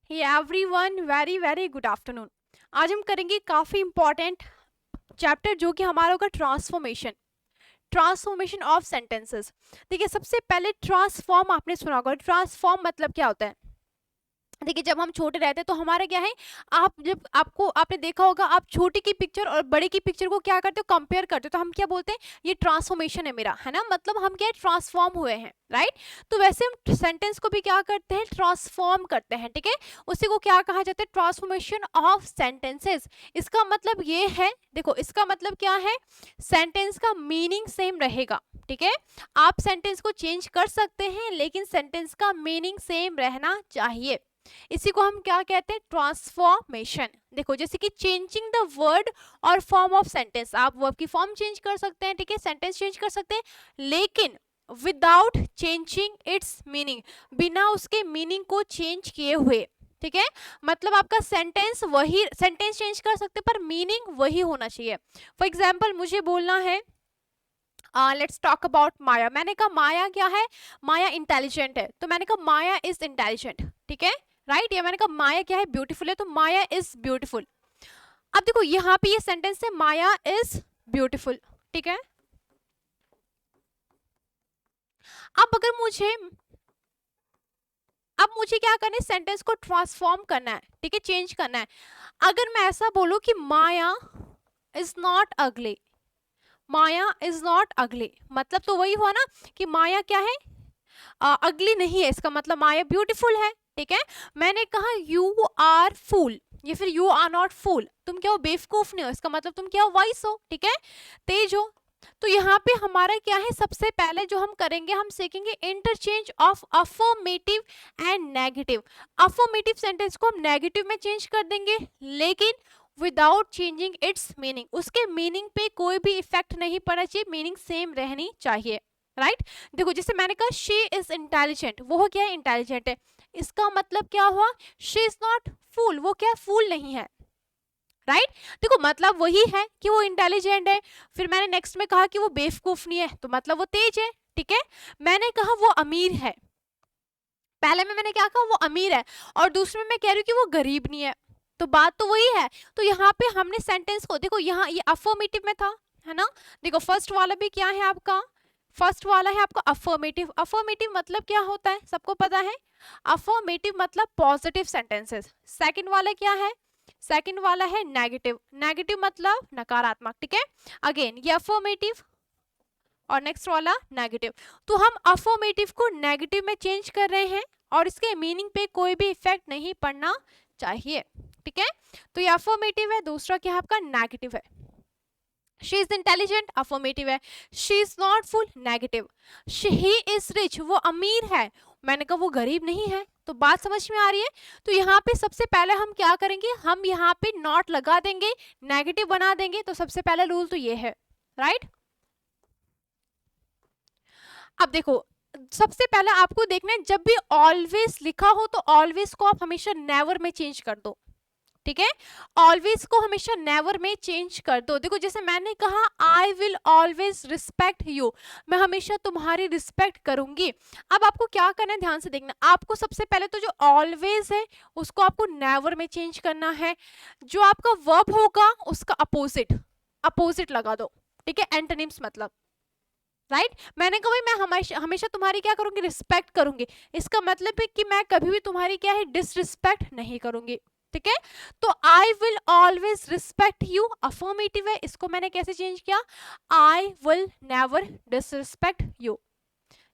Everyone very very good afternoon. आज हम करेंगे काफ़ी इंपॉर्टेंट चैप्टर जो कि हमारा होगा ट्रांसफॉर्मेशन। Transformation of sentences. देखिए, सबसे पहले ट्रांसफॉर्म आपने सुना होगा। ट्रांसफॉर्म मतलब क्या होता है? देखिए, जब हम छोटे रहते हैं तो हमारा क्या है, आप जब आपने देखा होगा, आप छोटे की पिक्चर और बड़े की पिक्चर को क्या करते हो, कंपेयर करते हो, तो हम क्या बोलते हैं, ये ट्रांसफॉर्मेशन है मेरा, है ना, मतलब हम क्या है, ट्रांसफॉर्म हुए हैं, राइट। तो वैसे हम सेंटेंस को भी क्या करते हैं, ट्रांसफॉर्म करते हैं, ठीक है। उसी को क्या कहा जाता है, ट्रांसफॉर्मेशन ऑफ सेंटेंसेस। इसका मतलब ये है, देखो इसका मतलब क्या है, सेंटेंस का मीनिंग सेम रहेगा, ठीक है। आप सेंटेंस को चेंज कर सकते हैं लेकिन सेंटेंस का मीनिंग सेम रहना चाहिए। इसी को हम क्या कहते हैं, ट्रांसफॉर्मेशन। देखो, जैसे कि चेंजिंग द वर्ड और फॉर्म ऑफ सेंटेंस, आप वर्ब की फॉर्म चेंज कर सकते हैं, ठीक है, सेंटेंस चेंज कर सकते हैं, लेकिन विदाउट चेंजिंग इट्स मीनिंग, बिना उसके मीनिंग को चेंज किए हुए, ठीक है। मतलब आपका सेंटेंस वही, सेंटेंस चेंज कर सकते पर मीनिंग वही होना चाहिए। फॉर एग्जाम्पल, मुझे बोलना है, लेट्स टॉक अबाउट माया। मैंने कहा माया क्या है, माया इंटेलिजेंट है, तो मैंने कहा माया इज इंटेलिजेंट, ठीक है, राइट। या मैंने कहा माया क्या है, ब्यूटीफुल है, तो माया इज ब्यूटीफुल। अब देखो यहाँ पे ये सेंटेंस है, माया इज ब्यूटीफुल, ठीक है। अब अगर मुझे, अब मुझे क्या करना है, सेंटेंस को ट्रांसफॉर्म करना है, ठीक है, चेंज करना है। अगर मैं ऐसा बोलूं कि माया इज नॉट अगली, माया इज नॉट अगली, मतलब तो वही हुआ ना कि माया क्या है, अगली नहीं है, इसका मतलब माया ब्यूटीफुल है, ठीक है। मैंने कहा यू आर फूल, या फिर यू आर नॉट फूल, तुम क्या हो, बेवकूफ नहीं हो, इसका मतलब तुम क्या हो, वाइस हो, ठीक है, तेज हो। तो यहाँ पे हमारा क्या है, सबसे पहले जो हम करेंगे, हम सीखेंगे interchange of affirmative and negative. Affirmative sentence को हम नेगेटिव में चेंज कर देंगे, लेकिन विदाउट चेंजिंग इट्स मीनिंग, उसके मीनिंग पे कोई भी इफेक्ट नहीं पड़ना चाहिए, मीनिंग सेम रहनी चाहिए, राइट। देखो, जैसे मैंने कहा शी इज इंटेलिजेंट, वो क्या है, इंटेलिजेंट है, इसका मतलब क्या हुआ, शी इज नॉट फूल, वो क्या फूल नहीं है, राइट। देखो, मतलब वही है कि वो इंटेलिजेंट है। फिर मैंने नेक्स्ट में कहा कि वो बेवकूफ नहीं है, तो मतलब वो तेज है, ठीक है। मैंने कहा वो अमीर है, पहले में मैंने क्या कहा, वो अमीर है, और दूसरे में मैं कह रही हूँ कि वो गरीब नहीं है, तो बात तो वही है। तो यहाँ पे हमने सेंटेंस को, देखो यहाँ ये अफर्मेटिव में था, है ना। देखो फर्स्ट वाला भी क्या है आपका, फर्स्ट वाला है आपका अफर्मेटिव। अफर्मेटिव मतलब क्या होता है, सबको पता है, अफर्मेटिव मतलब पॉजिटिव सेंटेंसेस। सेकंड वाला क्या है, सेकंड वाला है नेगेटिव, नेगेटिव मतलब नकारात्मक, ठीक है। अगेन ये अफर्मेटिव और नेक्स्ट वाला नेगेटिव। तो हम अफर्मेटिव को नेगेटिव में चेंज कर रहे हैं और इसके मीनिंग पे कोई भी इफेक्ट नहीं पड़ना चाहिए, ठीक है। तो ये अफर्मेटिव है, दूसरा क्या है आपका, नेगेटिव है। शी इज इंटेलिजेंट, अफर्मेटिव है। She is not full, negative. He is rich, वो अमीर है, मैंने कहा वो गरीब नहीं है, तो बात समझ में आ रही है। तो यहाँ पे सबसे पहले हम क्या करेंगे, हम यहाँ पे नॉट लगा देंगे, नेगेटिव बना देंगे। तो सबसे पहला रूल तो ये है, राइट। अब देखो, सबसे पहले आपको देखना है, जब भी ऑलवेज लिखा हो तो ऑलवेज को आप हमेशा नेवर में चेंज कर दो, ठीक है। ऑलवेज को हमेशा नेवर में चेंज कर दो। देखो, जैसे मैंने कहा आई विल ऑलवेज रिस्पेक्ट यू, मैं हमेशा तुम्हारी रिस्पेक्ट करूंगी। अब आपको क्या करना है, ध्यान से देखना, आपको सबसे पहले तो जो ऑलवेज है उसको आपको नेवर में चेंज करना है। जो आपका वर्ब होगा उसका अपोजिट, अपोजिट लगा दो, ठीक है, एंटोनिम्स मतलब, राइट। मैंने कहा भाई मैं हमेशा हमेशा तुम्हारी क्या करूंगी, रिस्पेक्ट करूंगी, इसका मतलब है कि मैं कभी भी तुम्हारी क्या है, डिसरिस्पेक्ट नहीं करूंगी, ठीक है। तो आई will always respect you affirmative है, इसको मैंने कैसे चेंज किया, I will never disrespect you,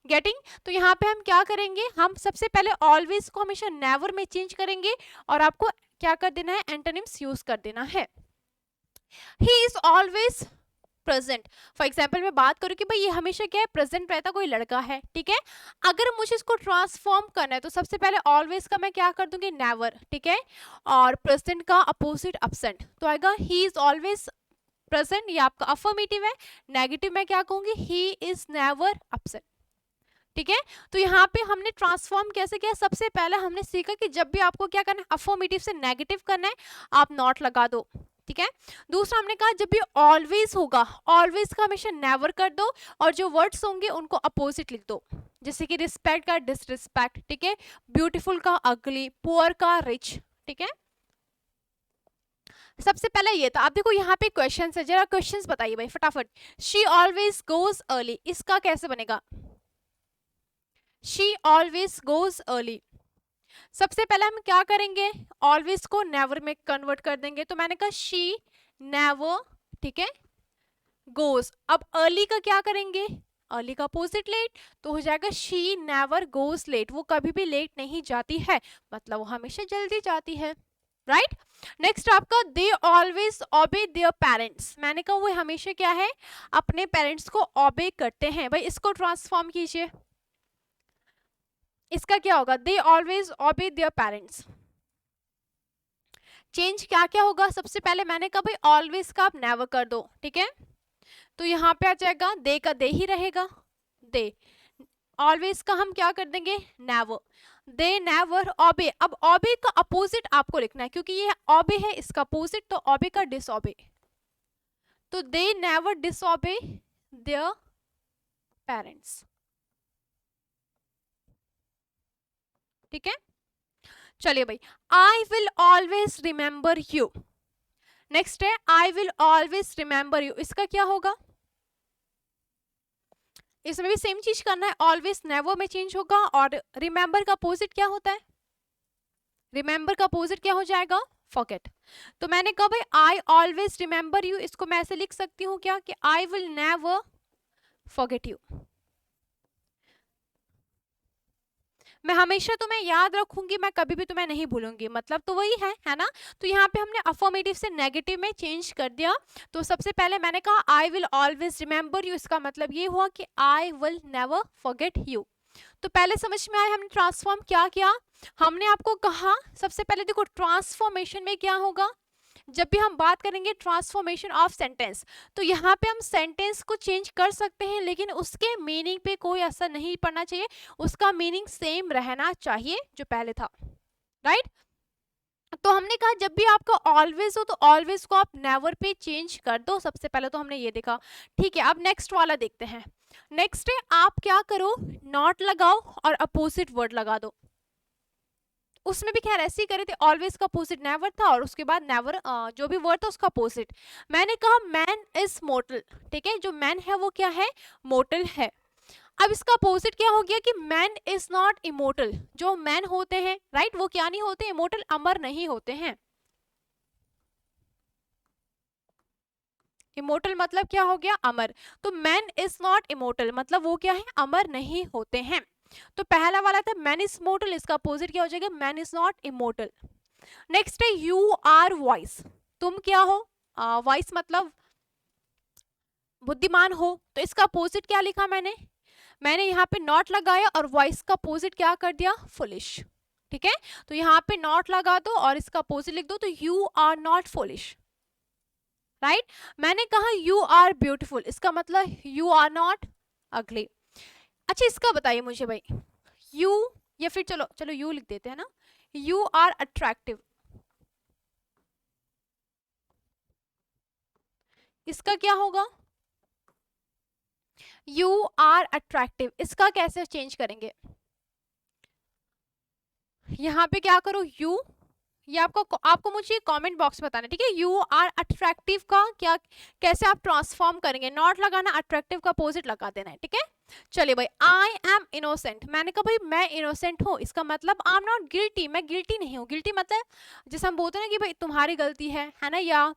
getting. तो यहाँ पे हम क्या करेंगे, हम सबसे पहले ऑलवेज को हमेशा नेवर में चेंज करेंगे और आपको क्या कर देना है, एंटोनिम्स यूज कर देना है। He is always present. For example मैं बात करूं कि भाई ये हमेशा क्या है, प्रेजेंट रहता, कोई लड़का है, ठीक है। अगर मुझे इसको ट्रांसफॉर्म करना है तो सबसे पहले ऑलवेज का मैं क्या कर दूंगी, नेवर, ठीक है, और प्रेजेंट का अपोजिट एब्सेंट, तो आएगा ही इज ऑलवेज प्रेजेंट, ये आपका अफर्मेटिव है। नेगेटिव में क्या कहूंगी, ही इज नेवर एब्सेंट, ठीक है। तो यहाँ पे हमने ट्रांसफॉर्म कैसे किया, सबसे पहले हमने सीखा कि जब भी आपको क्या करना है, अफर्मेटिव से नेगेटिव करना है, आप नॉट लगा दो, ठीक है। दूसरा हमने कहा जब भी ऑलवेज होगा, ऑलवेज का हमेशा नेवर कर दो और जो वर्ड्स होंगे उनको अपोजिट लिख दो। जैसे कि रिस्पेक्ट का डिसरिस्पेक्ट, ठीक है, ब्यूटीफुल का अगली, पुअर का रिच, ठीक है। सबसे पहले ये था। अब देखो यहाँ पे क्वेश्चन है, जरा क्वेश्चंस बताइए भाई फटाफट। शी ऑलवेज गोज अर्ली, इसका कैसे बनेगा? She always goes early. सबसे पहले हम क्या करेंगे, ऑलवेज को नेवर में कन्वर्ट कर देंगे। तो मैंने कहा शी नेवर, ठीक है, गोज। अब अर्ली का क्या करेंगे, अर्ली का अपोजिट लेट, तो हो जाएगा शी नेवर गोज लेट, वो कभी भी लेट नहीं जाती है, मतलब वो हमेशा जल्दी जाती है, राइट। नेक्स्ट आपका दे ऑलवेज ओबे देयर पेरेंट्स, मैंने कहा वो हमेशा क्या है, अपने पेरेंट्स को ओबे करते हैं। भाई इसको ट्रांसफॉर्म कीजिए, इसका क्या होगा, दे ऑलवेज ओबे देयर पेरेंट्स। चेंज क्या क्या होगा, सबसे पहले मैंने कहा भाई ऑलवेज का आप नेवर कर दो, ठीक है, तो यहाँ पे आ जाएगा दे का दे ही रहेगा, दे। ऑलवेज का हम क्या कर देंगे, नेवर, दे नेवर ओबे। अब ओबे का अपोजिट आपको लिखना है, क्योंकि ये ओबे है इसका अपोजिट, तो ओबे का डिसओबे, तो they never disobey their parents, ठीक है। चलिए भाई, I will always remember you. Next है I will always remember you, इसका क्या होगा, इसमें भी सेम चीज करना है, ऑलवेज नेवर में चेंज होगा, और रिमेंबर का अपोजिट क्या होता है, रिमेंबर का अपोजिट क्या हो जाएगा, फॉरगेट। तो मैंने कहा भाई आई ऑलवेज रिमेंबर यू, इसको मैं ऐसे लिख सकती हूँ क्या, कि I will never forget you, मैं हमेशा तुम्हें याद रखूंगी, मैं कभी भी तुम्हें नहीं भूलूंगी, मतलब तो वही है ना। तो यहाँ पे हमने अफर्मेटिव से नेगेटिव में चेंज कर दिया। तो सबसे पहले मैंने कहा आई विल ऑलवेज रिमेंबर यू, इसका मतलब ये हुआ कि I will never forget you. तो पहले समझ में आया हमने ट्रांसफॉर्म क्या किया। हमने आपको कहा सबसे पहले देखो ट्रांसफॉर्मेशन में क्या होगा, जब भी हम बात करेंगे ट्रांसफॉर्मेशन ऑफ सेंटेंस, तो यहाँ पे हम सेंटेंस को चेंज कर सकते हैं, लेकिन उसके मीनिंग पे कोई असर नहीं पड़ना चाहिए, उसका मीनिंग सेम रहना चाहिए जो पहले था, राइट। तो हमने कहा जब भी आपका ऑलवेज हो तो ऑलवेज को आप नेवर पे चेंज कर दो। सबसे पहले तो हमने ये देखा, ठीक है। अब नेक्स्ट वाला देखते हैं। नेक्स्ट है आप क्या करो, नॉट लगाओ और अपोजिट वर्ड लगा दो। उसमें भी खैर ऐसे ही करे थे, ऑलवेज का अपोजिट नेवर था, और उसके बाद नेवर जो भी वर्ड था उसका अपोजिट। मैंने कहा मैन इज मोर्टल, ठीक है, जो मैन है वो क्या है, मोर्टल है। अब इसका अपोजिट क्या हो गया कि मैन इज नॉट इमोर्टल, जो मैन होते हैं, राइट, वो क्या नहीं होते, इमोर्टल, अमर नहीं होते हैं। इमोर्टल मतलब क्या हो गया, अमर। तो मैन इज नॉट इमोर्टल मतलब वो क्या है, अमर नहीं होते हैं। तो पहला वाला था मैन इज मोर्टल, इसका अपोजिट क्या हो जाएगा, man is not immortal. Next है यू आर वाइस, तुम क्या हो, वाइस मतलब बुद्धिमान हो, तो इसका अपोजिट क्या लिखा मैंने यहाँ पे नॉट लगाया और वॉइस का अपोजिट क्या कर दिया, फुलिश, ठीक है। तो यहाँ पे नॉट लगा दो और इसका अपोजिट लिख दो, तो you are not foolish, right. मैंने कहा यू आर ब्यूटीफुल, इसका मतलब यू आर नॉट अगली। अच्छा इसका बताइए मुझे भाई, यू, या फिर चलो चलो यू लिख देते हैं ना, यू आर अट्रैक्टिव, इसका क्या होगा, यू आर अट्रैक्टिव, इसका कैसे चेंज करेंगे, यहाँ पे क्या करो यू, ये आपको मुझे कमेंट बॉक्स में बताना, ठीक है। यू आर अट्रैक्टिव का क्या, कैसे आप ट्रांसफॉर्म करेंगे, नॉट लगाना, अट्रैक्टिव का अपोजिट लगा देना है, ठीक है। चलिए भाई, आई एम इनोसेंट, मैंने कहा भाई मैं इनोसेंट हूँ, इसका मतलब आई एम नॉट गिल्टी, मैं गिल्टी नहीं हूँ। गिल्टी मतलब जैसे हम बोलते हैं ना कि भाई तुम्हारी गलती है ना, या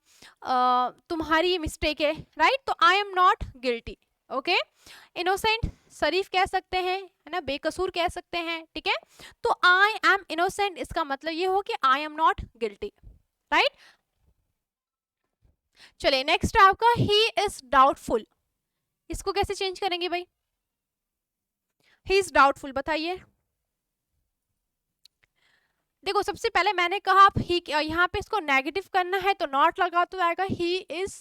तुम्हारी मिस्टेक है, राइट। तो I am not guilty, okay. Innocent शरीफ कह सकते हैं, है ना, बेकसूर कह सकते हैं, ठीक है। तो आई एम इनोसेंट इसका मतलब ये हो कि आई एम नॉट गिल्टी, राइट। चलिए नेक्स्ट आपका ही इज डाउटफुल, इसको कैसे चेंज करेंगे भाई, ही इज डाउटफुल बताइए। देखो सबसे पहले मैंने कहा आप ही, यहाँ पे इसको नेगेटिव करना है तो नॉट लगा तो आएगा ही इज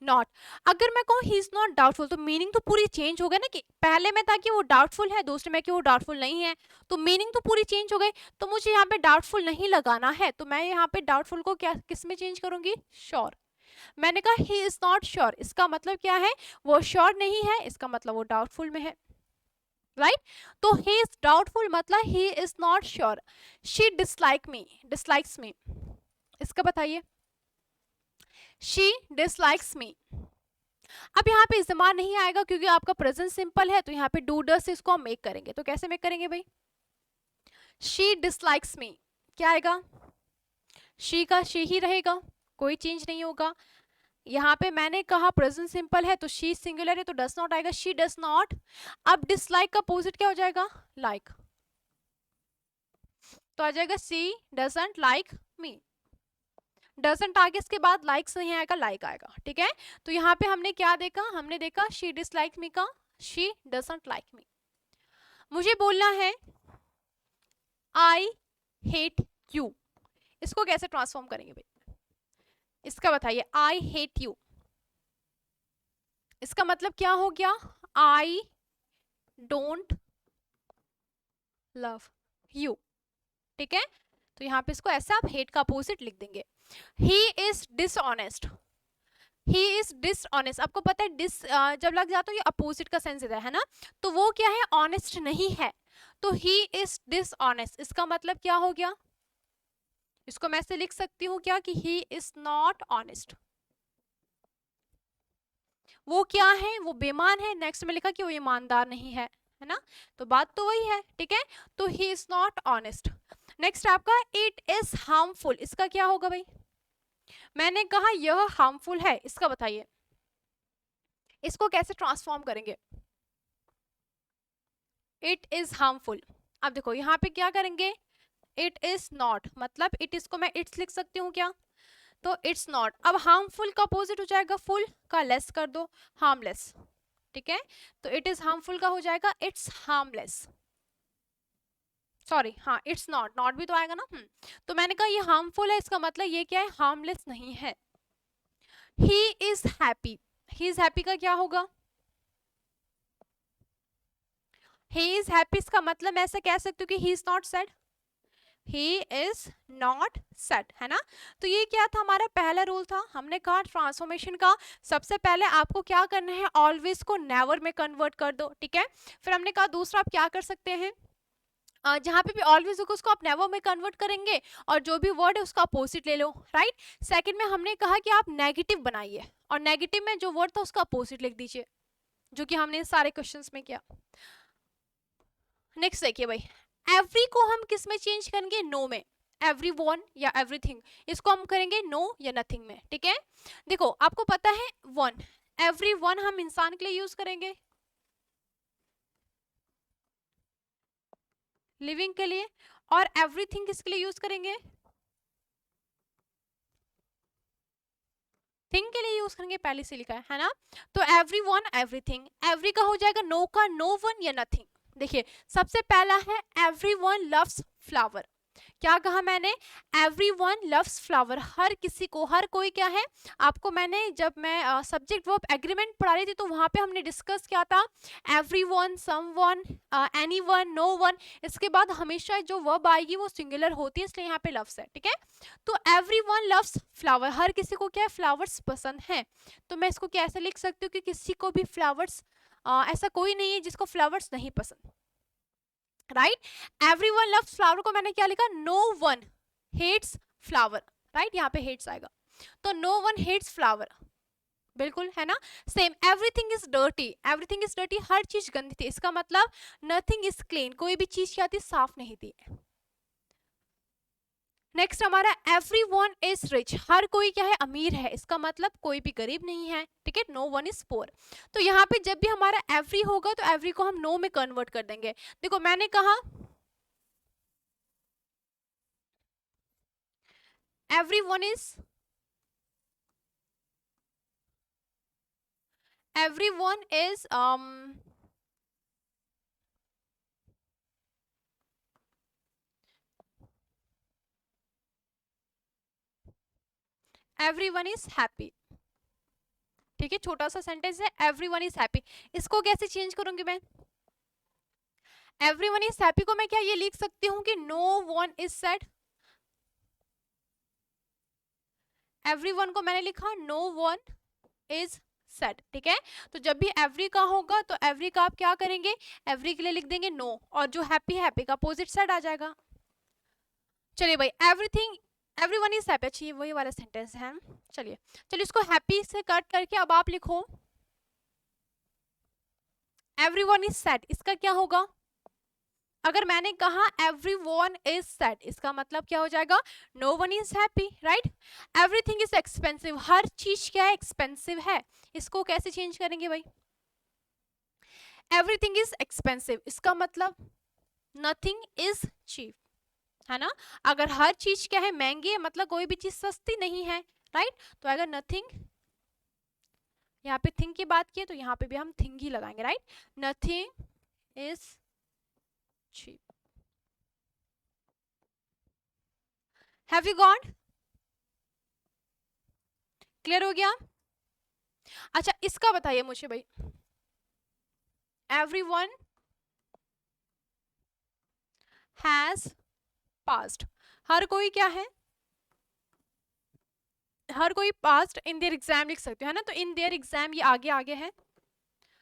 नॉट। अगर मैं कहूँ ही इज नॉट डाउटफुल तो मीनिंग तो पूरी चेंज हो गई ना, कि पहले में था कि वो डाउटफुल है, दूसरे में कि वो डाउटफुल नहीं है, तो मीनिंग तो पूरी चेंज हो गई। तो मुझे यहाँ पे डाउटफुल नहीं लगाना है, तो मैं यहाँ पे डाउटफुल को क्या किस में चेंज करूंगी, श्योर। मैंने कहा ही इज नॉट श्योर, इसका मतलब क्या है, वो श्योर नहीं है, इसका मतलब वो डाउटफुल में है। राइट। तो ही इज डाउटफुल मतलब he is not sure. She dislike me, dislikes me, इसका बताइए। She dislikes me. अब यहाँ पे इस्तेमाल नहीं आएगा क्योंकि आपका प्रेजेंट सिंपल है, तो यहाँ पे डू डस से इसको हम मेक करेंगे। तो कैसे मेक करेंगे भाई? शी डिसलाइक्स मी, क्या आएगा? शी का शी ही रहेगा, कोई चेंज नहीं होगा। यहाँ पे मैंने कहा प्रेजेंट सिंपल है तो शी सिंगुलर है तो डस नॉट आएगा, शी डस नॉट। अब डिसलाइक का अपोजिट क्या हो जाएगा? लाइक। तो आ जाएगा सी डजंट लाइक मी। डजंट आगे इसके बाद लाइक्स नहीं आएगा, लाइक आएगा, ठीक है। तो यहाँ पे हमने क्या देखा? हमने देखा शी डिसलाइक मी का शी डजंट लाइक मी। मुझे बोलना है आई हेट यू, इसको कैसे ट्रांसफॉर्म करेंगे भाई? इसका बताइए। आई हेट यू, इसका मतलब क्या हो गया? आई डोंट लव यू, ठीक है। तो यहाँ पे इसको ऐसे आप हेट का अपोजिट लिख देंगे। He is dishonest, he is dishonest. आपको पता है डिस जब लग जाता है ये अपोजिट का सेंस देता है ना, तो वो क्या है? ऑनेस्ट नहीं है। तो ही इज डिसऑनेस्ट, इसका मतलब क्या हो गया? इसको मैं ऐसे लिख सकती हूँ क्या कि ही इज नॉट ऑनेस्ट। वो क्या है? वो बेईमान है। नेक्स्ट में लिखा कि वो ईमानदार नहीं है ना। तो बात तो वही है, ठीक है। तो ही इज नॉट ऑनेस्ट। नेक्स्ट आपका इट इज हार्मफुल, इसका क्या होगा भाई? मैंने कहा यह हार्मफुल है, इसका बताइए। इसको कैसे ट्रांसफॉर्म करेंगे? It is harmful. अब देखो यहाँ पे क्या करेंगे? इट इज नॉट, मतलब इट इसको मैं इट्स लिख सकती हूँ क्या? तो इट्स नॉट। अब हार्मफुल का अपोजिट हो जाएगा फुल का, लेस कर दो, हार्मलेस, ठीक है। तो इट इज हार्मफुल का हो जाएगा इट्स हार्मलेस। सॉरी, हाँ इट्स नॉट, नॉट भी तो आएगा ना। तो मैंने कहा ये हार्मफुल है, इसका मतलब ये क्या है? हार्मलेस नहीं है। He is happy, he is happy का क्या होगा? ही इज हैप्पी, इसका मतलब मैं ऐसे कह सकती हूँ कि ही is not sad, he is not sad, है ना। तो ये क्या था? हमारा पहला रूल था। हमने कहा ट्रांसफॉर्मेशन का सबसे पहले आपको क्या करना है? ऑलवेज को नेवर में कन्वर्ट कर दो, ठीक है। फिर हमने कहा दूसरा आप क्या कर सकते हैं? जहाँ पे भी ऑलवेज होगा उसको आप नेवर में कन्वर्ट करेंगे और जो भी वर्ड है उसका अपोजिट ले लो, राइट। सेकंड में हमने कहा कि आप नेगेटिव बनाइए और नेगेटिव में जो वर्ड था उसका अपोजिट लिख दीजिए, जो कि हमने सारे क्वेश्चंस में किया। नेक्स्ट देखिए भाई, एवरी को हम किस में चेंज करेंगे? नो में। एवरी वन या एवरीथिंग, इसको हम करेंगे नो या नथिंग में, ठीक है। देखो आपको पता है वन, एवरी वन हम इंसान के लिए यूज करेंगे, लिविंग के लिए, और एवरीथिंग किसके लिए यूज करेंगे? थिंग के लिए यूज करेंगे, पहले से लिखा है ना। तो एवरी वन एवरीथिंग, एवरी का हो जाएगा नो का नो वन या नथिंग। देखिए सबसे पहला है एवरी वन लव्स फ्लावर, क्या कहा मैंने? एवरी वन लव्स फ्लावर, हर किसी को, हर कोई क्या है? आपको मैंने जब मैं सब्जेक्ट वर्ब एग्रीमेंट पढ़ा रही थी तो वहां पे हमने डिस्कस किया था every one, someone, anyone, no one. इसके बाद हमेशा जो वर्ब आएगी वो सिंगुलर होती है, इसलिए यहाँ पे लव्स है, ठीक है। तो एवरी वन लव्स फ्लावर, हर किसी को क्या है? फ्लावर्स पसंद है। तो मैं इसको कैसे लिख सकती हूँ कि किसी को भी फ्लावर्स, ऐसा कोई नहीं है जिसको फ्लावर्स नहीं पसंद, राइट। एवरीवन लव्स फ्लावर को मैंने क्या लिखा? No one hates flower, right. यहाँ पे हेट्स आएगा, तो नो वन हेट्स फ्लावर, बिल्कुल है ना। Same everything is dirty, everything is dirty, हर चीज गंदी थी, इसका मतलब नथिंग इज क्लीन, कोई भी चीज क्या थी? साफ नहीं थी। नेक्स्ट हमारा एवरी वन इज रिच, हर कोई क्या है? अमीर है, इसका मतलब कोई भी गरीब नहीं है, ठीक है। No one is poor. तो यहाँ पे जब भी हमारा एवरी होगा तो एवरी को हम नो में कन्वर्ट कर देंगे। देखो मैंने कहा everyone is, everyone is everyone is happy, ठीक है। छोटा सा सेंटेंस है everyone is happy, इसको कैसे चेंज करूंगी मैं? everyone is happy को मैं क्या ये लिख सकती हूँ कि no one is sad, everyone को मैंने लिखा no one is सेड, ठीक है। तो जब भी एवरी का होगा तो एवरी का आप क्या करेंगे, एवरी के लिए लिख देंगे नो, और जो हैप्पी, हैप्पी का अपोजिट सेड आ जाएगा। चलिए भाई, एवरीथिंग एवरीवन इज हैप्पी, अच्छी वही वाला सेंटेंस है। चलिए चलिए इसको हैप्पी से कट करके अब आप लिखो एवरीवन इज सैड, इसका क्या होगा, अगर मैंने कहा एवरीवन इज सैड, इसका मतलब क्या हो जाएगा, no one is happy, right. Everything is expensive, हर चीज क्या है, एक्सपेंसिव है, इसको कैसे चेंज करेंगे भाई, एवरीथिंग इज एक्सपेंसिव, इसका मतलब नथिंग इज चीप, है ना। अगर हर चीज क्या है, महंगी है, मतलब कोई भी चीज सस्ती नहीं है, राइट। तो अगर नथिंग, यहाँ पे थिंग की बात की तो यहाँ पे भी हम थिंग ही लगाएंगे, राइट। Nothing is cheap. Have you got, clear हो गया। अच्छा इसका बताइए मुझे भाई, एवरीवन हैज पास्ड, हर कोई क्या है, हर कोई पास्ट इन देयर एग्जाम लिख सकते हो, है ना। तो इन देयर एग्जाम ये आगे आगे है,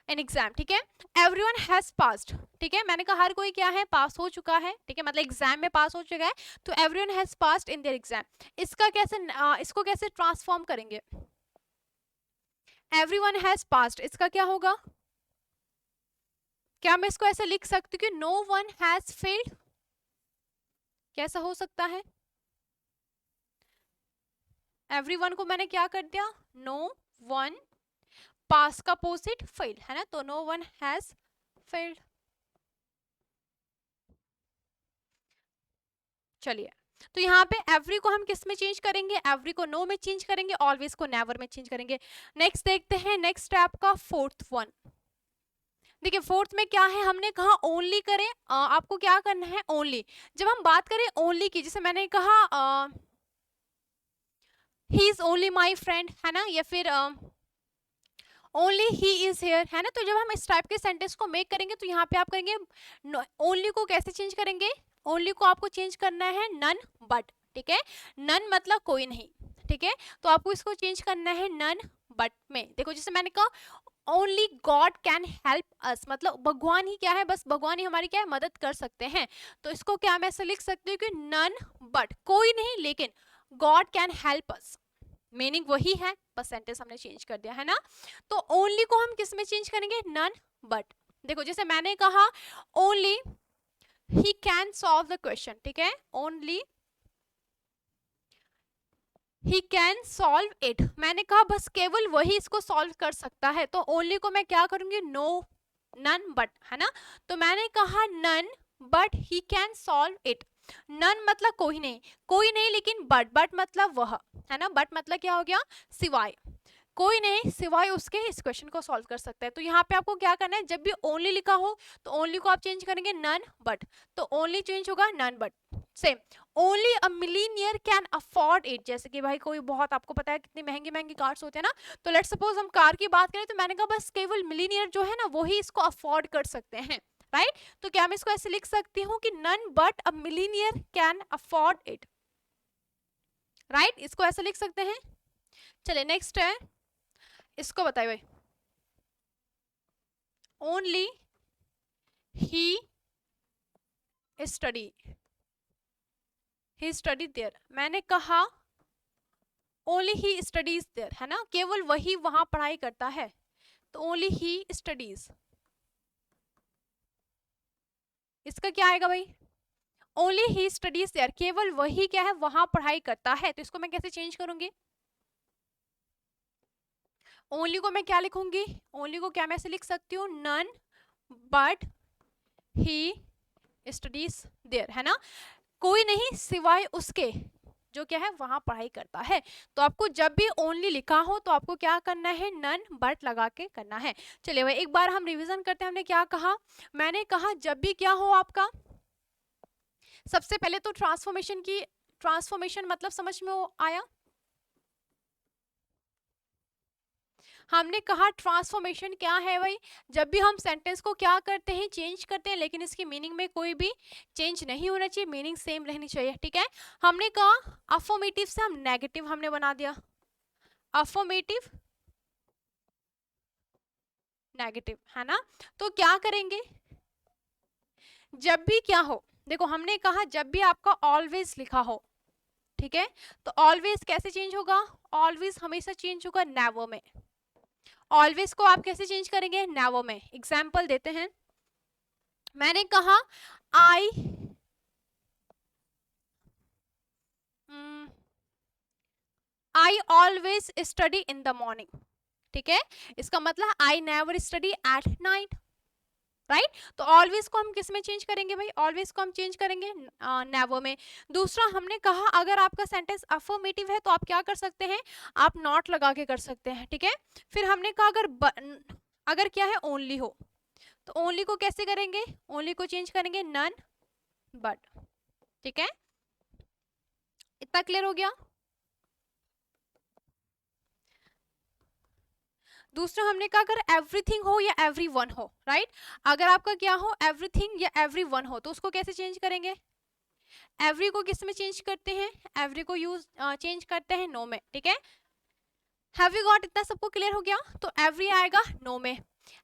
एन एग्जाम, ठीक है। एवरीवन हैज पास्ड, ठीक है, मैंने कहा हर कोई क्या है, पास हो चुका है, ठीक है, मतलब एग्जाम में पास हो चुका है, तो everyone has passed in their exam. इसका कैसे इसको कैसे ट्रांसफॉर्म करेंगे, एवरीवन हैज पास्ड, इसका क्या होगा, क्या मैं इसको ऐसे लिख सकती हूँ कि नो वन हैज फेल्ड, कैसा हो सकता है, एवरीवन को मैंने क्या कर दिया, नो वन, पास का अपोजिट फेल्ड, है ना, तो नो वन हैज फेल्ड। चलिए तो यहाँ पे एवरी को हम किस में चेंज करेंगे, एवरी को नो में चेंज करेंगे, ऑलवेज को नेवर में चेंज करेंगे। नेक्स्ट देखते हैं नेक्स्ट स्टेप का फोर्थ वन। देखिए फोर्थ में क्या है, हमने कहा ओनली करें, आपको क्या करना है, ओनली। जब हम बात करें ओनली की, जैसे मैंने कहा he is only my friend, है ना, या फिर ओनली ही इज हेयर, है ना। तो जब हम इस टाइप के सेंटेंस को मेक करेंगे तो यहाँ पे आप करेंगे ओनली को कैसे चेंज करेंगे, ओनली को आपको चेंज करना है नन बट, ठीक है, नन मतलब कोई नहीं, ठीक है, तो आपको इसको चेंज करना है नन बट में। देखो जैसे मैंने कहा only God can help us, मतलब भगवान ही क्या है, बस भगवान ही हमारी क्या है, मदद कर सकते हैं। तो इसको क्या मैं ऐसे लिख सकती हूँ कि नन बट, कोई नहीं लेकिन God can help us, meaning वही है, बस सेंटेंस हमने चेंज कर दिया, है ना। तो ओनली को हम किस में चेंज करेंगे, नन बट। देखो जैसे मैंने कहा only he can solve the question, ठीक है, only he can solve it, मैंने कहा बस केवल वही इसको सॉल्व कर सकता है, तो ओनली को मैं क्या करूंगी, नो नन बट, है ना। तो मैंने कहा none but he can solve it, none मतलब कोई नहीं लेकिन बट मतलब वह, है ना, बट मतलब क्या हो गया, सिवाय, कोई नहीं सिवाय उसके इस क्वेश्चन को सॉल्व कर सकता है। तो यहाँ पे आपको क्या करना है, जब भी ओनली लिखा हो तो ओनली को आप चेंज करेंगे नन बट, तो ओनली चेंज होगा none but. Same only a millionaire can afford it, जैसे कि भाई कोई बहुत, आपको पता है कितनी महंगी महंगी कार्स होते हैं ना, तो लेट्स सपोज हम कार की बात करें तो मैंने कहा बस केवल मिलीनियर जो है ना वो ही इसको अफोर्ड कर सकते हैं, राइट। तो क्या मैं इसको ऐसे लिख सकती हूँ कि none but a millionaire can afford it, right, इसको ऐसे लिख सकते हैं। चलिए नेक्स्ट है, इसको बताइए भाई, only he study, he study there, मैंने कहा ओनली ही स्टडीज देयर, है ना, केवल वही वहां पढ़ाई करता है, तो ओनली ही स्टडीज, इसका क्या आएगा भाई, ओनली ही स्टडीज देयर, केवल वही क्या है, वहां पढ़ाई करता है, तो इसको मैं कैसे चेंज करूंगी, ओनली को मैं क्या लिखूंगी, ओनली को क्या मैं ऐसे लिख सकती हूँ, none but he studies there, है ना, कोई नहीं सिवाय उसके जो क्या है वहां पढ़ाई करता है। तो आपको जब भी ओनली लिखा हो तो आपको क्या करना है, नन बट लगा के करना है। चलिए भाई एक बार हम रिवीजन करते हैं, हमने क्या कहा, मैंने कहा जब भी क्या हो आपका, सबसे पहले तो ट्रांसफॉर्मेशन की, ट्रांसफॉर्मेशन मतलब समझ में आया, हमने कहा ट्रांसफॉर्मेशन क्या है भाई, जब भी हम सेंटेंस को क्या करते हैं, चेंज करते हैं, लेकिन इसकी मीनिंग में कोई भी चेंज नहीं होना चाहिए, मीनिंग सेम रहनी चाहिए, ठीक है। हमने कहा अफर्मेटिव से हम नेगेटिव हमने बना दिया, अफर्मेटिव नेगेटिव, है ना। तो क्या करेंगे, जब भी क्या हो, देखो हमने कहा जब भी आपका ऑलवेज लिखा हो, ठीक है, तो ऑलवेज कैसे चेंज होगा, ऑलवेज हमेशा चेंज होगा नेवर में। ऑलवेज को आप कैसे चेंज करेंगे, नेवर में। एग्जाम्पल देते हैं, मैंने कहा I I always study in the morning, ठीक है, इसका मतलब I never study at night, right. तो ऑलवेज को हम किस में चेंज करेंगे भाई, ऑलवेज को हम चेंज करेंगे नेवर में। दूसरा हमने कहा अगर आपका सेंटेंस अफर्मेटिव है तो आप क्या कर सकते हैं, आप नॉट लगा के कर सकते हैं, ठीक है। फिर हमने कहा अगर क्या है ओनली हो, तो ओनली को कैसे करेंगे, ओनली को चेंज करेंगे नन बट, ठीक है, इतना क्लियर हो गया। दूसरा हमने कहा अगर एवरीथिंग हो या एवरीवन हो, राइट, अगर आपका क्या हो एवरीथिंग या एवरीवन हो, तो उसको कैसे चेंज करेंगे, एवरी को किस में चेंज करते हैं, एवरी को यूज चेंज करते हैं नो में, ठीक है। हैव यू गॉट, इतना सबको क्लियर हो गया। तो एवरी आएगा नो में,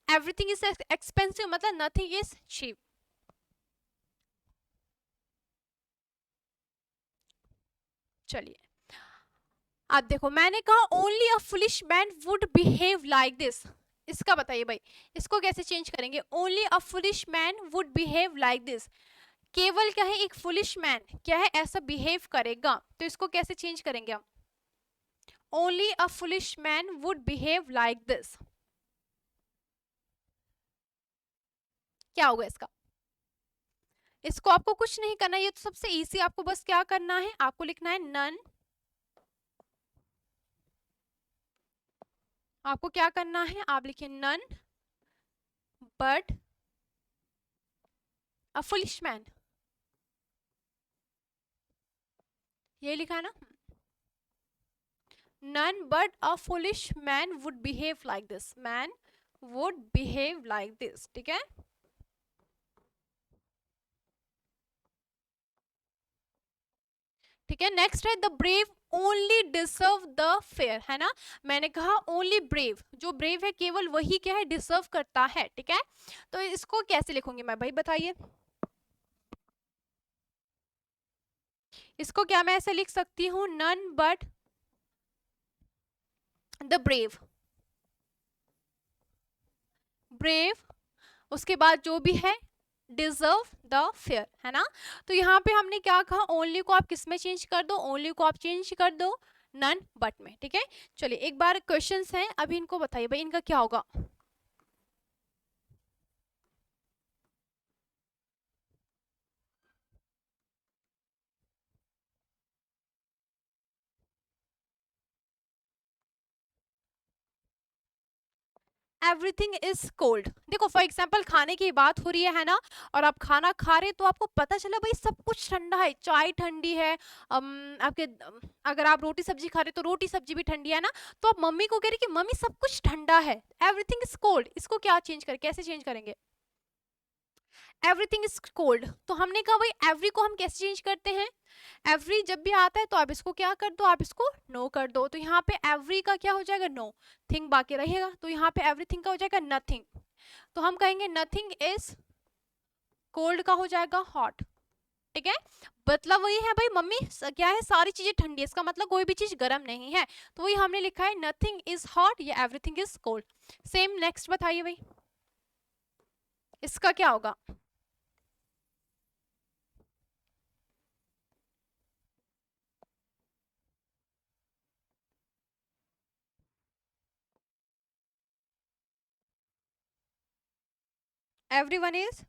एवरीथिंग इज एक्सपेंसिव मतलब नथिंग इज चीप। चलिए अब देखो, मैंने कहा only a foolish man would behave like this, इसका बताइए भाई, इसको कैसे चेंज करेंगे, only a foolish man would behave like this, केवल क्या है एक फुलिश मैन क्या है ऐसा बिहेव करेगा, तो इसको कैसे चेंज करेंगे हम, only a foolish man would behave like this, क्या होगा इसका। इसको आपको कुछ नहीं करना, ये तो सबसे इजी, आपको बस क्या करना है, आपको लिखना है नन, आपको क्या करना है, आप लिखिए none but a foolish man, ये लिखा है ना, none but a foolish man would behave like this, man would behave like this, ठीक है। ठीक है, नेक्स्ट है the brave only deserve the fair, है ना, मैंने कहा ओनली ब्रेव, जो ब्रेव है केवल वही क्या है डिजर्व करता है, ठीक है। तो इसको कैसे लिखूंगी मैं भाई बताइए, इसको क्या मैं ऐसे लिख सकती हूँ, none but the brave, brave उसके बाद जो भी है डिजर्व द फेयर, है ना। तो यहाँ पे हमने क्या कहा, ओनली को आप किस में चेंज कर दो, ओनली को आप चेंज कर दो नन बट में, ठीक है। चलिए एक बार क्वेश्चंस हैं, अभी इनको बताइए भाई इनका क्या होगा। एवरीथिंग इज कोल्ड, देखो फॉर एग्जाम्पल खाने की बात हो रही है ना, और आप खाना खा रहे तो आपको पता चला भाई सब कुछ ठंडा है, चाय ठंडी है, आपके अगर आप रोटी सब्जी खा रहे तो रोटी सब्जी भी ठंडी है ना, तो आप मम्मी को कह रहे कि मम्मी सब कुछ ठंडा है, एवरीथिंग इज कोल्ड, इसको क्या चेंज कर कैसे चेंज करेंगे, एवरीथिंग इज कोल्ड। तो हमने कहा भाई एवरी को हम कैसे चेंज करते हैं, एवरी जब भी आता है तो आप इसको क्या कर दो, आप इसको नो कर दो, तो यहाँ पे एवरी का क्या हो जाएगा नो, थिंग बाकी रहेगा, तो यहाँ पे एवरीथिंग का हो जाएगा नथिंग, तो हम कहेंगे नथिंग इज कोल्ड का हो जाएगा हॉट, ठीक है। मतलब वही है भाई मम्मी क्या है सारी चीजें ठंडी है, इसका मतलब कोई भी चीज गर्म नहीं है, तो वही हमने लिखा है नथिंग इज हॉट या everything is cold. Same next बताइए भाई, इसका क्या होगा, एवरीवन इज,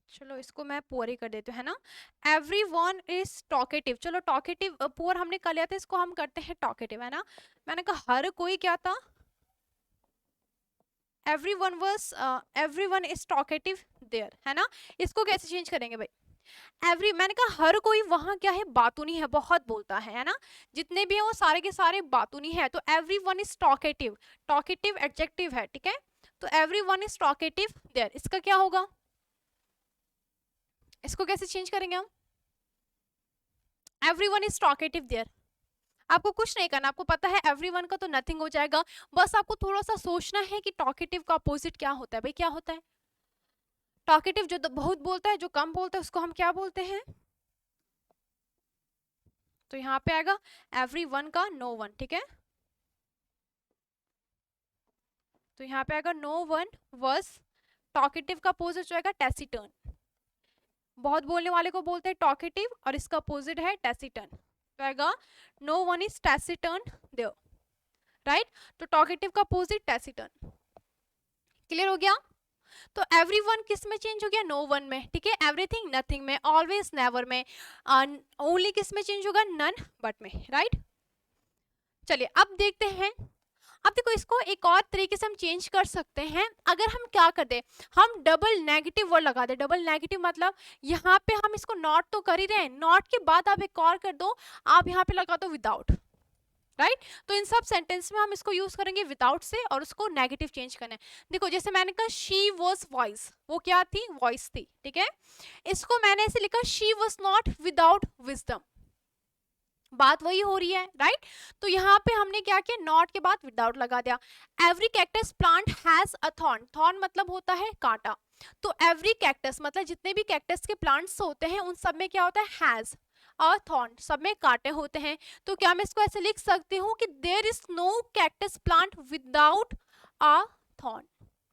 चलो इसको मैं पुअर ही कर देती हूँ, है ना, एवरी वन इज टॉकेटिव, चलो टॉकेटिव पुअर हमने कर लिया था, इसको हम करते हैं टॉकेटिव, है ना। मैंने कहा हर कोई क्या था, every one was, every one is talkative there, है ना। इसको कैसे चेंज करेंगे भाई, एवरी मैंने कहा हर कोई वहां क्या है बातूनी है, बहुत बोलता है ना, जितने भी है वो सारे के सारे बातूनी है, तो every one is talkative, talkative adjective है, ठीक है। तो every one is talkative there, इसका क्या होगा, इसको कैसे चेंज करेंगे हम, every one is talkative there, आपको कुछ नहीं करना, आपको पता है एवरीवन का तो नथिंग हो जाएगा। बस आपको थोड़ा सा सोचना है कि टॉकेटिव का अपोजिट क्या होता है। भाई क्या होता है? टॉकेटिव जो बहुत बोलता है, जो कम बोलता है, उसको हम क्या बोलते हैं? तो यहाँ पे आएगा एवरीवन का नो वन, ठीक है। तो यहाँ पे आएगा नो वन वर्स टॉकेटिव का अपोजिट जो आएगा टैसिटर्न। बहुत बोलने वाले को बोलते हैं टॉकेटिव और इसका अपोजिट है टैसिटर्न। तो आएगा no one is taciturn there, right. तो टॉकेटिव का अपोजिट टैसिटर्न। क्लियर हो गया? तो एवरीवन किस में चेंज हो गया? नो वन में, ठीक है। एवरीथिंग नथिंग में, ऑलवेज नेवर में, ओनली किस में चेंज होगा? नन बट में, राइट। चलिए अब देखते हैं। अब देखो इसको एक और तरीके से हम चेंज कर सकते हैं। अगर हम क्या कर दे, हम डबल नेगेटिव वर्ड लगा दे। डबल नेगेटिव मतलब यहाँ पे हम इसको नॉट तो कर ही रहे हैं, नॉट के बाद आप एक और कर दो, आप यहाँ पे लगा दो विदाउट, राइट। तो इन सब सेंटेंस में हम इसको यूज करेंगे विदाउट से और उसको नेगेटिव चेंज करना है। देखो जैसे मैंने कहा शी वॉज वॉइस, वो क्या थी? वॉइस थी, ठीक है। इसको मैंने ऐसे लिखा she was not without wisdom, बात वही हो रही है, राइट। तो यहाँ पे हमने क्या किया? नॉट के बाद विदाउट लगा दिया। Every cactus plant has a thorn, thorn मतलब होता है कांटा। तो एवरी कैक्टस मतलब जितने भी कैक्टस के प्लांट्स होते हैं उन सब में क्या होता है? हैज अ थॉर्न, सब में कांटे होते हैं। तो क्या मैं इसको ऐसे लिख सकती हूँ कि there is no cactus plant without a thorn,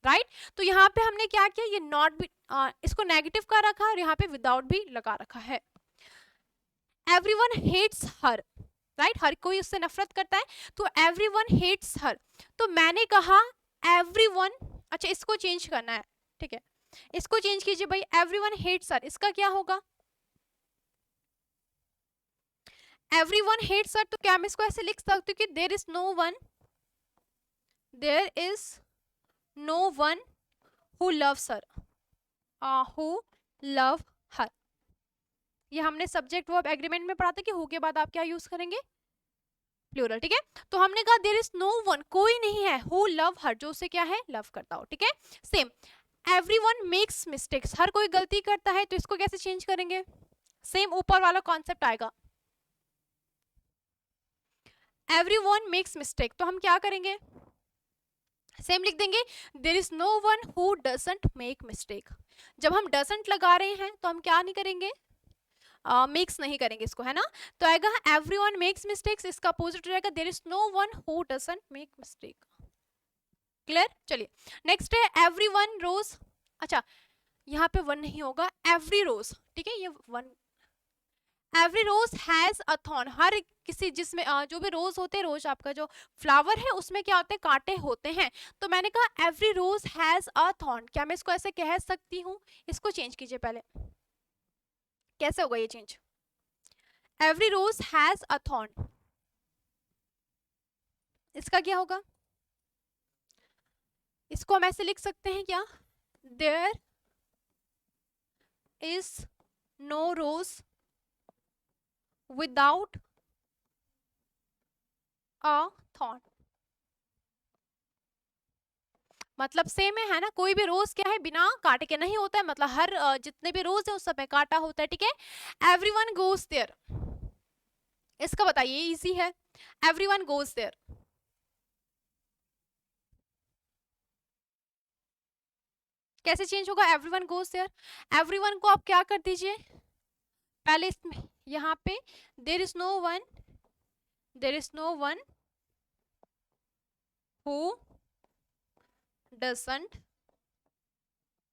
right. तो यहाँ पे हमने क्या किया? ये नॉट भी इसको नेगेटिव का रखा और यहाँ पे विदाउट भी लगा रखा है। एवरीवन हेट्स हर, राइट। हर कोई उससे नफरत करता है, तो एवरीवन हेट्स हर। तो मैंने कहा एवरीवन, अच्छा इसको चेंज करना है, ठीक है। इसको चेंज कीजिए भाई, एवरीवन हेट्स हर, इसका क्या होगा? एवरीवन हेट्स हर, तो क्या मैं इसको ऐसे लिख सकती हूँ कि there is no one, there is no one who loves her, who love her. ये हमने सब्जेक्ट वर्ब एग्रीमेंट में पढ़ा था कि हु के बाद आप क्या यूज करेंगे? प्लूरल, ठीक है। तो हमने कहा देयर इज नो वन, कोई नहीं है, हु लव हर, जो उसे क्या है? लव करता हो, ठीक है। सेम एवरीवन मेक्स मिस्टेक्स, हर कोई गलती करता है, तो इसको कैसे चेंज करेंगे? सेम ऊपर वाला कॉन्सेप्ट आएगा, एवरीवन मेक्स मिस्टेक, तो हम क्या करेंगे? सेम लिख देंगे, there is no one who doesn't make mistake. जब हम डजंट लगा रहे हैं तो हम क्या नहीं करेंगे? मेक्स नहीं करेंगे इसको, है ना। तो आएगा एवरीवन मेक्स मिस्टेक्स, इसका अपोजिट हो जाएगा there is no one who doesn't make mistake. Clear? चलिए नेक्स्ट है एवरीवन रोज, अच्छा यहाँ पे वन नहीं होगा, एवरी रोज, ठीक है। ये one, every rose has a thorn, हर किसी जिसमें जो भी रोज होते हैं, रोज आपका जो फ्लावर है उसमें क्या होते हैं? कांटे होते हैं। तो मैंने कहा every rose has a thorn, क्या मैं इसको ऐसे कह सकती हूँ? इसको चेंज कीजिए पहले, कैसे होगा ये change? Every rose has a thorn, इसका क्या होगा? इसको हम ऐसे लिख सकते हैं क्या? There is no rose without a thorn, मतलब सेम है ना। कोई भी रोज क्या है? बिना कांटे के नहीं होता है, मतलब हर जितने भी रोज है उस सब में कांटा होता है, ठीक है। एवरीवन गोज देयर, इसका बताइए, इजी है। एवरीवन गोज देयर, कैसे चेंज होगा? एवरीवन गोज देयर, एवरीवन को आप क्या कर दीजिए पहले इसमें, यहाँ पे there is no one, there is no one who doesn't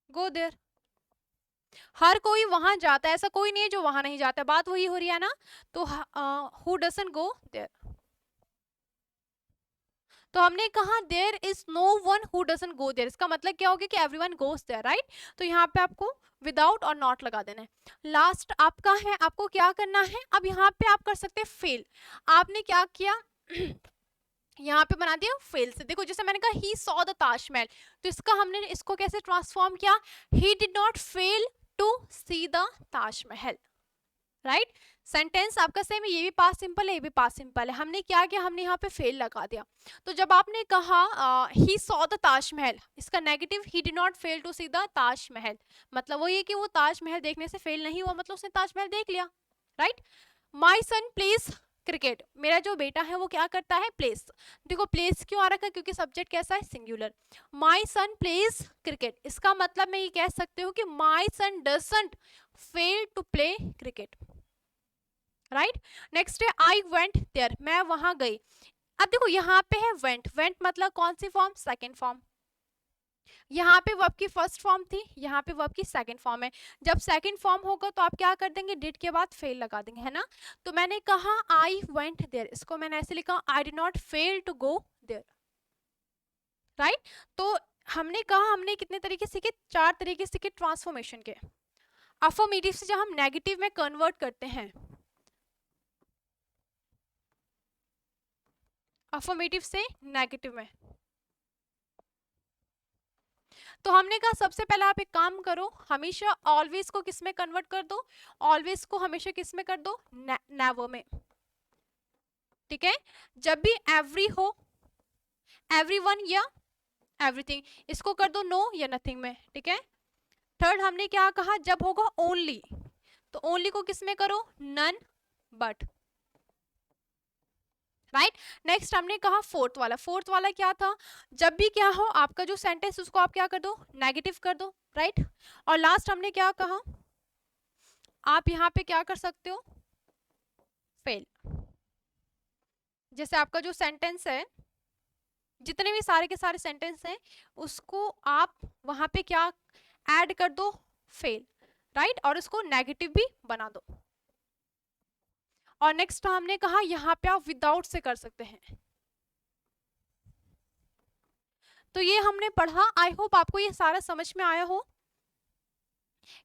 go there, हर कोई वहां जाता है, ऐसा कोई नहीं है जो वहां नहीं जाता, बात वही हो रही है ना। तो हु डजंट गो देयर, तो हमने कहा there is no one who doesn't go there, इसका मतलब क्या हो गया? कि एवरीवन गोज देयर, राइट। तो यहाँ पे आपको विदाउट और नॉट लगा देना है। लास्ट आपका है, आपको क्या करना है? अब यहाँ पे आप कर सकते हैं फेल। आपने क्या किया? यहाँ पे बना दिया फेल से। देखो जैसे मैंने कहा ही सॉ द ताजमहल, तो इसका हमने इसको कैसे ट्रांसफॉर्म किया? He did not fail to see the Taj Mahal, right. Sentence आपका सेम है, ये भी पास्ट सिंपल है, ये भी पास्ट सिंपल है। हमने क्या किया? हमने यहाँ पे फेल लगा दिया। तो जब आपने कहा ही सॉ द ताजमहल, इसका negative he did not fail to see the Taj Mahal, मतलब वो ये कि वो ताजमहल देखने से फेल नहीं हुआ, मतलब उसने ताजमहल देख लिया, राइट। माई सन प्लेज क्रिकेट, मेरा जो बेटा है वो क्या करता है, प्लेस। देखो प्लेस क्यों आ रखा है, क्योंकि सब्जेक्ट कैसा है, singular. My son plays cricket, इसका मतलब मैं ये कह सकती हूँ कि my son doesn't fail to play cricket, right. Next है आई वेंट देयर, मैं वहां गई। अब देखो यहाँ पे है वेंट, वेंट मतलब कौन सी फॉर्म, सेकेंड फॉर्म। यहाँ पे वर्ब की फर्स्ट फॉर्म थी, यहाँ पे वर्ब की सेकंड फॉर्म है। जब सेकंड फॉर्म होगा तो आप क्या कर देंगे, डिड के बाद फेल लगा देंगे, है ना। तो मैंने कहा आई वेंट देयर, इसको मैंने ऐसे लिखा I did not fail to go there, right. तो हमने कहा, हमने कितने तरीके सीखे, 4 तरीके सीखे ट्रांसफॉर्मेशन के। अफर्मेटिव से जब हम नेगेटिव में कन्वर्ट करते हैं, अफर्मेटिव से नेगेटिव में, तो हमने कहा सबसे पहले आप एक काम करो, हमेशा ऑलवेज को किस में कन्वर्ट कर दो, ऑलवेज को हमेशा किस में कर दो, नेवर में, ठीक है। जब भी एवरी हो, एवरीवन या एवरीथिंग, इसको कर दो नो या नथिंग में, ठीक है। थर्ड हमने क्या कहा, जब होगा ओनली, तो ओनली को किस में करो, नन बट, राइट। नेक्स्ट हमने कहा फोर्थ वाला, फोर्थ वाला क्या था, जब भी क्या हो आपका जो सेंटेंस उसको आप क्या कर दो, नेगेटिव कर दो, राइट। और लास्ट हमने क्या कहा, आप यहाँ पे क्या कर सकते हो, फेल। जैसे आपका जो सेंटेंस है, जितने भी सारे के सारे सेंटेंस हैं उसको आप वहां पे क्या ऐड कर दो, फेल, राइट। और उसको नेगेटिव भी बना दो। और नेक्स्ट हमने कहा यहाँ पे आप विदाउट से कर सकते हैं। तो ये हमने पढ़ा, आई होप आपको ये सारा समझ में आया हो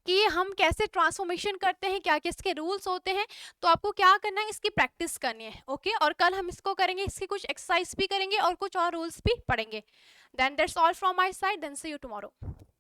कि ये हम कैसे ट्रांसफॉर्मेशन करते हैं, क्या किसके रूल्स होते हैं। तो आपको क्या करना है, इसकी प्रैक्टिस करनी है, ओके। और कल हम इसको करेंगे, इसकी कुछ एक्सरसाइज भी करेंगे और कुछ और रूल्स भी पढ़ेंगे। Then that's all from my side, then see you tomorrow.